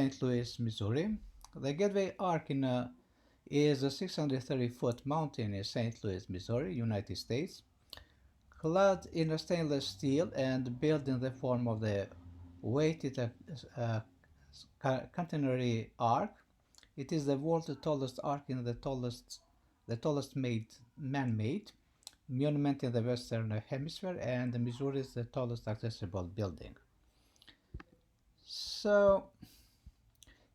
St. Louis, Missouri. The gateway arc is a 630-foot mountain in St. Louis, Missouri, United States, clad in a stainless steel and built in the form of the weighted catenary arc. It is the world's tallest arc and the tallest man-made monument in the Western Hemisphere, and Missouri is the tallest accessible building. So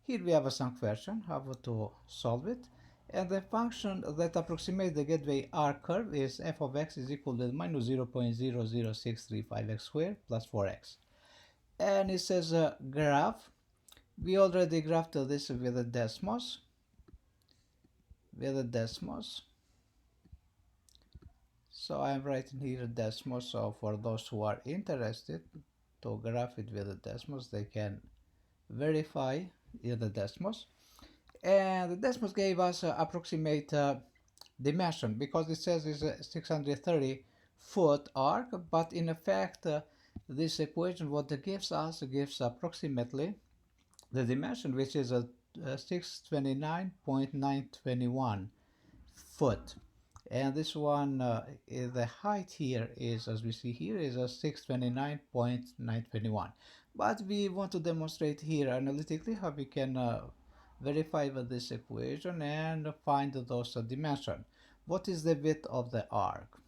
here we have some question how to solve it, and the function that approximates the gateway arc curve is f of x is equal to minus 0.00635x squared plus 4x. And it says graph. We already graphed this with a Desmos. So I'm writing here Desmos. So for those who are interested to graph it with a Desmos, they can verify in the Desmos. And the Desmos gave us approximate dimension because it says it's a 630-foot arc, but in effect this equation what it gives approximately the dimension, which is a 629.921 foot. And this one, the height here is, as we see here, is a 629.921. But we want to demonstrate here analytically how we can verify with this equation and find those dimensions. What is the width of the arc?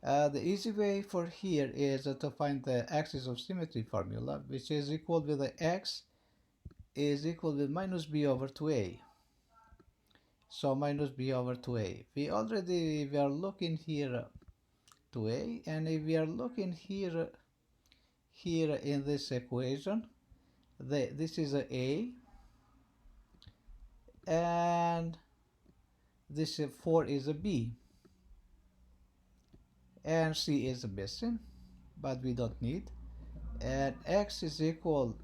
The easy way for here is to find the axis of symmetry formula, which is equal with the x is equal with minus b over 2a. So minus b over 2a. We are looking here 2a, and if we are looking here in this equation, this is a and this 4 is a b, and c is missing, but we don't need. And x is equal,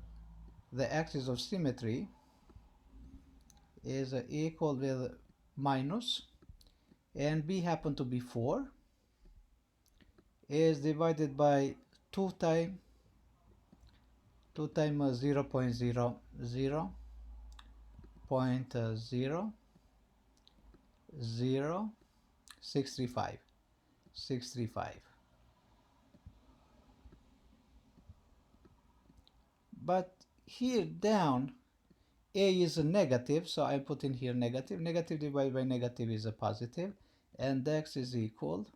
the axis of symmetry is equal with minus, and b happen to be 4, is divided by 2 times 0 0.00635. But here down a is a negative, so I put in here negative. Negative divided by negative is a positive, and x is equal.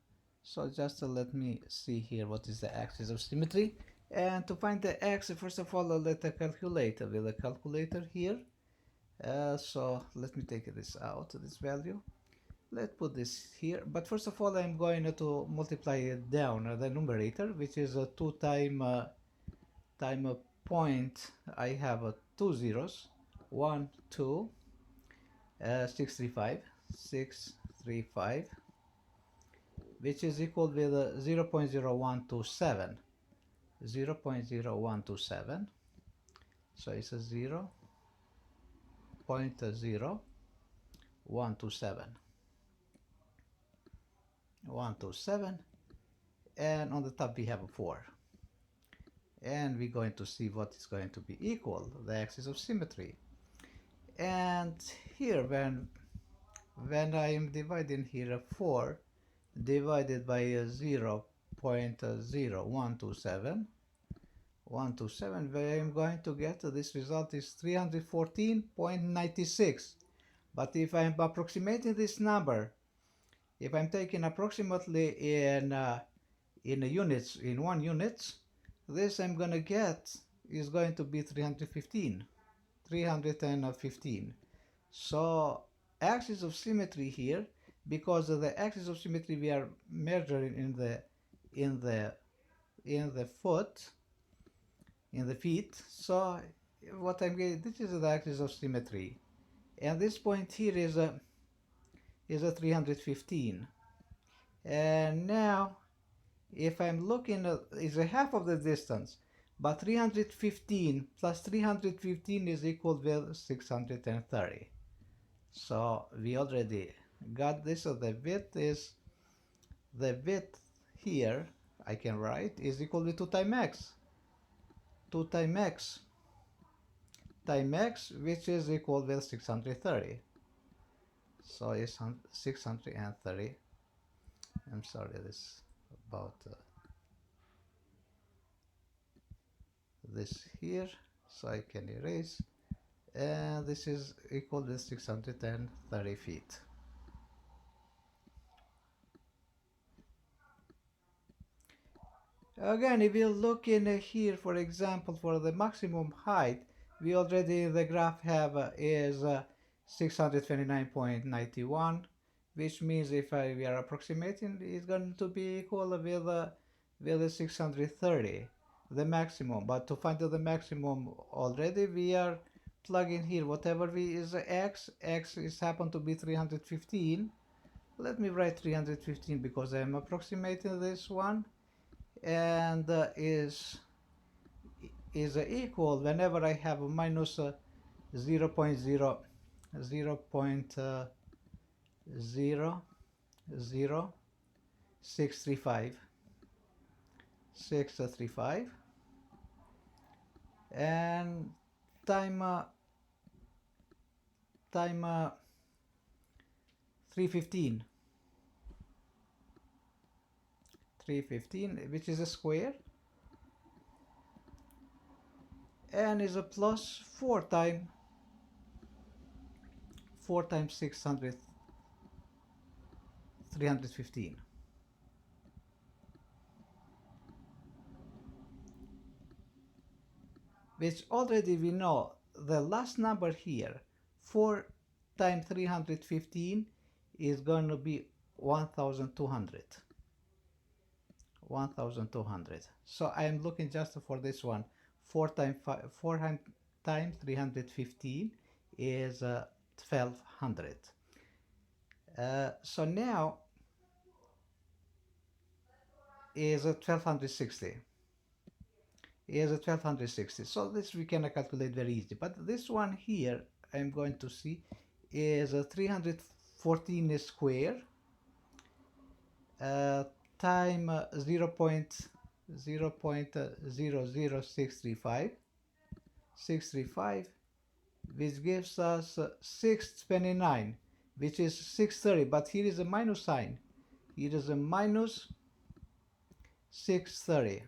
So just let me see here what is the axis of symmetry. And to find the x, first of all, let's calculate with a calculator here. So let me take this out, this value. Let's put this here. But first of all, I'm going to multiply it down the numerator, which is 2 time point. I have 2 zeros. 1, 2, 635, which is equal with 0.0127. So it's a 0.0127. And on the top we have a 4. And we're going to see what is going to be equal, the axis of symmetry. And here when I am dividing here a 4 divided by 0.0127, where I am going to get this result is 314.96. But if I'm approximating this number, if I'm taking approximately in units, in 1 unit, this I'm going to get is going to be 315. So axis of symmetry here, because of the axis of symmetry we are measuring in the feet. So what I'm getting, this is the axis of symmetry, and this point here is a 315. And now if I'm looking at, is a half of the distance, but 315 plus 315 is equal with 630. So we already got this. So the width here I can write is equal to 2 times x. time x, which is equal with 630. So it's 630. I'm sorry, this about this here, so I can erase. And this is equal to 630 feet. Again, if you look in here, for example, for the maximum height, we already the graph have is 629.91, which means if we are approximating, it's going to be equal with 630, the maximum. But to find the maximum already, we are plugging here whatever is x. X is happen to be 315. Let me write 315 because I'm approximating this one, and is equal whenever I have a minus 0 0.0 0 0.00 635 and time 315 which is a square, and is a plus 4 times 600 315, which already we know the last number here, 4 times 315, is going to be 1200. So I am looking just for this one. 4 times 315 is 1200. So now is 1260. So this we can calculate very easy. But this one here, I'm going to see, is 314 square time 0.00635, which gives us 629, which is 630. But here is a minus sign. Here is a minus 630.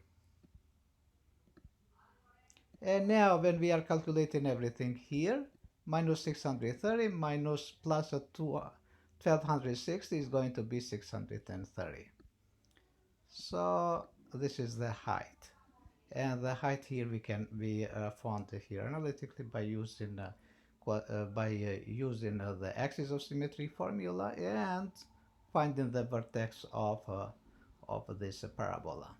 And now when we are calculating everything here, minus 630 minus plus 1260 is going to be 630. So this is the height. And the height here we found here analytically by using the axis of symmetry formula and finding the vertex of this parabola.